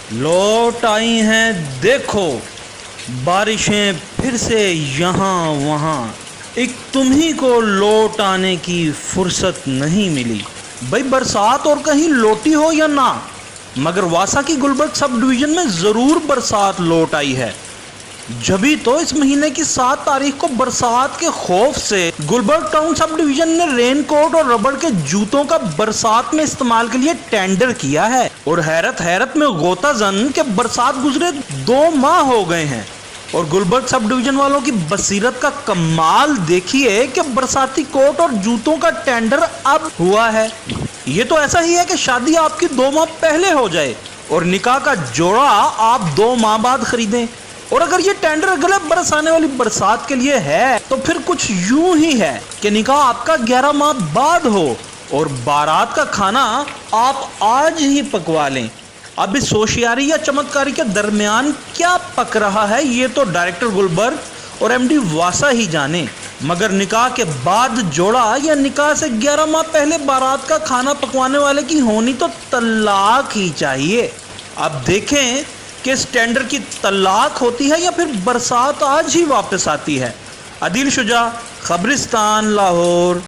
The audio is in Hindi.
लौट आई हैं देखो, बारिशें फिर से यहाँ वहाँ, एक तुम्ही को लौट आने की फुर्सत नहीं मिली। भाई बरसात और कहीं लौटी हो या ना, मगर वासा की गुलबर्ग सब डिवीजन में ज़रूर बरसात लौट आई है। जभी तो इस महीने की 7 तारीख को बरसात के खौफ से गुलबर्ग टाउन सब डिवीजन ने रेनकोट और रबड़ के जूतों का बरसात में इस्तेमाल के लिए टेंडर किया है। और हैरत हैरत में गोताजन के बरसात गुजरे 2 माह हो गए हैं और गुलबर्ग सब डिवीजन वालों की बसीरत का कमाल देखिए कि बरसाती कोट और जूतों का टेंडर अब हुआ है। ये तो ऐसा ही है कि शादी आपकी 2 माह पहले हो जाए और निकाह का जोड़ा आप 2 माह बाद खरीदें। और अगर ये टेंडर अगले बरस आने वाली बरसात के लिए है तो फिर कुछ यूं ही है कि निकाह आपका 11 माह बाद हो और बारात का खाना आप आज ही पकवा लें। अब इस होशियारी या चमत्कारी के दरमियान क्या पक रहा है ये तो डायरेक्टर गुलबर्ग और एमडी वासा ही जाने, मगर निकाह के बाद जोड़ा या निकाह से 11 माह पहले बारात का खाना पकवाने वाले की होनी तो तलाक ही चाहिए। अब देखें कि इस टेंडर की तलाक होती है या फिर बरसात आज ही वापस आती है। आदिल शुजा, खबरिस्तान, लाहौर।